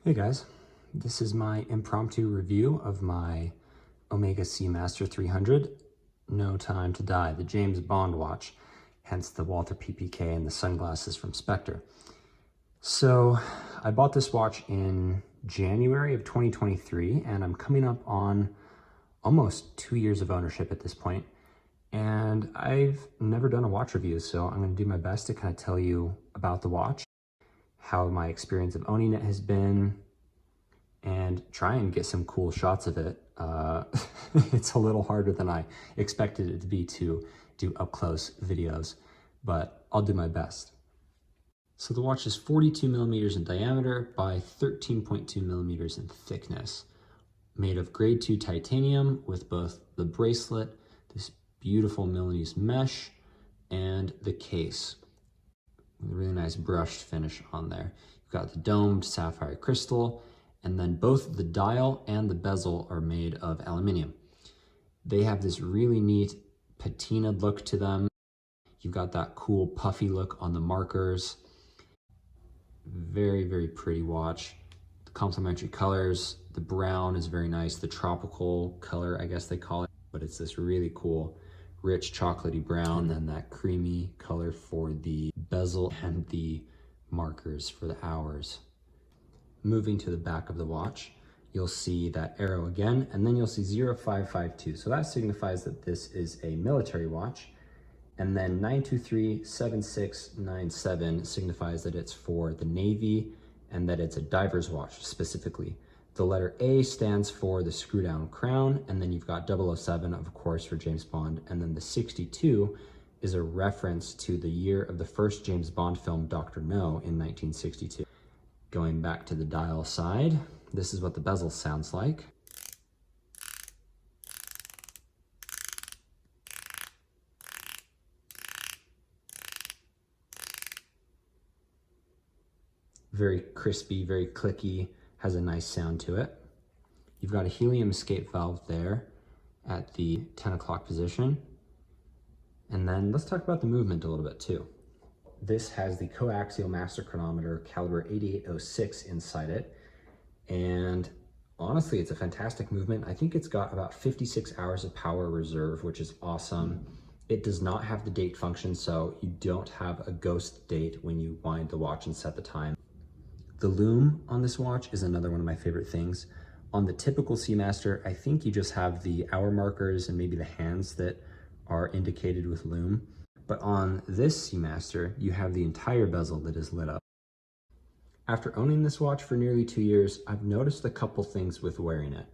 Hey guys, this is my impromptu review of my Omega Seamaster 300, No Time to Die, the James Bond watch, hence the Walther PPK and the sunglasses from Spectre. So I bought this watch in January of 2023 and I'm coming up on almost 2 years of ownership at this point. And I've never done a watch review, so I'm going to do my best to kind of tell you about the watch, how my experience of owning it has been, and try and get some cool shots of it. It's a little harder than I expected it to be to do up-close videos, but I'll do my best. So the watch is 42 millimeters in diameter by 13.2 millimeters in thickness, made of grade 2 titanium with both the bracelet, this beautiful Milanese mesh, and the case with a really nice brushed finish on there. You've got the domed sapphire crystal, and then both the dial and the bezel are made of aluminium. They have this really neat patinaed look to them. You've got that cool puffy look on the markers. Very, very pretty watch. The complementary colors, the brown is very nice. The tropical color, I guess they call it, but it's this really cool rich chocolatey brown, and that creamy color for the bezel and the markers for the hours. Moving to the back of the watch, you'll see that arrow again, and then you'll see 0552. So that signifies that this is a military watch. And then 9237697 signifies that it's for the Navy and that it's a diver's watch specifically. The letter A stands for the screw down crown, and then you've got 007, of course, for James Bond, and then the 62 is a reference to the year of the first James Bond film, Dr. No, in 1962. Going back to the dial side, this is what the bezel sounds like. Very crispy, very clicky, has a nice sound to it. You've got a helium escape valve there at the 10 o'clock position. And then let's talk about the movement a little bit too. This has the coaxial master chronometer caliber 8806 inside it. And honestly, it's a fantastic movement. I think it's got about 56 hours of power reserve, which is awesome. It does not have the date function, so you don't have a ghost date when you wind the watch and set the time. The lume on this watch is another one of my favorite things. On the typical Seamaster, I think you just have the hour markers and maybe the hands that are indicated with lume. But on this Seamaster, you have the entire bezel that is lit up. After owning this watch for nearly 2 years, I've noticed a couple things with wearing it.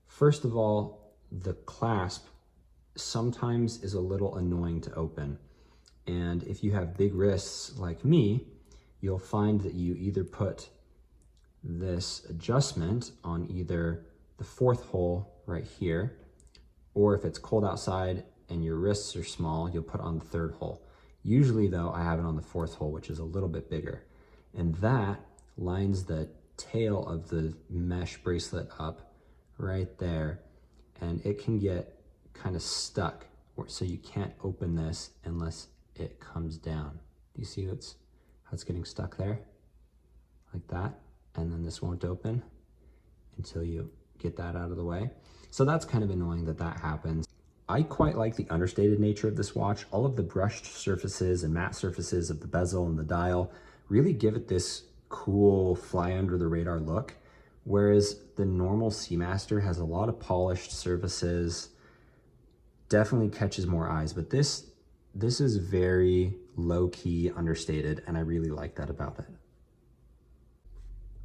First of all, the clasp sometimes is a little annoying to open. And if you have big wrists like me, you'll find that you either put this adjustment on either the 4th hole right here, or if it's cold outside and your wrists are small, you'll put on the 3rd hole. Usually though, I have it on the 4th hole, which is a little bit bigger. And that lines the tail of the mesh bracelet up right there, and it can get kind of stuck, so you can't open this unless it comes down. Do you see how it's getting stuck there? Like that. And then this won't open until you get that out of the way. So that's kind of annoying that that happens. I quite like the understated nature of this watch. All of the brushed surfaces and matte surfaces of the bezel and the dial really give it this cool fly under the radar look, whereas the normal Seamaster has a lot of polished surfaces, definitely catches more eyes, but this is very low-key understated, and I really like that about it.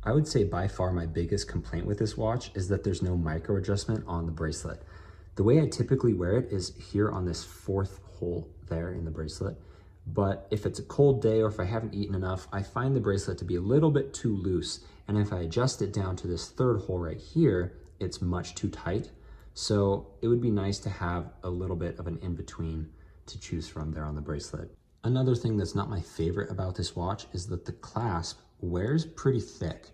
I would say by far my biggest complaint with this watch is that there's no micro adjustment on the bracelet. The way I typically wear it is here on this 4th hole there in the bracelet. But if it's a cold day or if I haven't eaten enough, I find the bracelet to be a little bit too loose. And if I adjust it down to this 3rd hole right here, it's much too tight. So it would be nice to have a little bit of an in-between to choose from there on the bracelet. Another thing that's not my favorite about this watch is that the clasp wears pretty thick.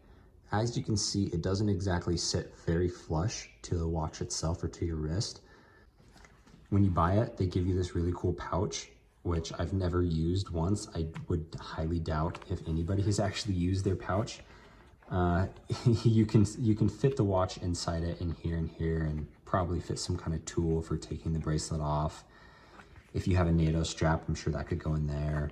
As you can see, it doesn't exactly sit very flush to the watch itself or to your wrist. When you buy it, they give you this really cool pouch, which I've never used once. I would highly doubt if anybody has actually used their pouch. you can fit the watch inside it in here, and probably fit some kind of tool for taking the bracelet off. If you have a NATO strap, I'm sure that could go in there.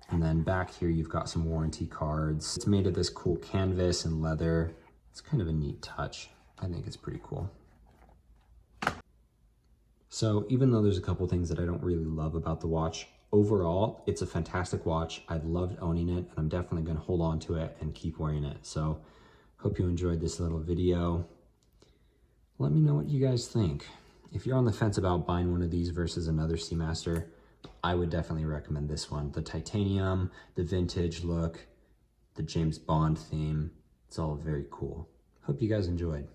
And then back here, you've got some warranty cards. It's made of this cool canvas and leather. It's kind of a neat touch. I think it's pretty cool. So even though there's a couple things that I don't really love about the watch, overall, it's a fantastic watch. I've loved owning it, and I'm definitely gonna hold on to it and keep wearing it. So hope you enjoyed this little video. Let me know what you guys think. If you're on the fence about buying one of these versus another Seamaster, I would definitely recommend this one. The titanium, the vintage look, the James Bond theme, it's all very cool. Hope you guys enjoyed.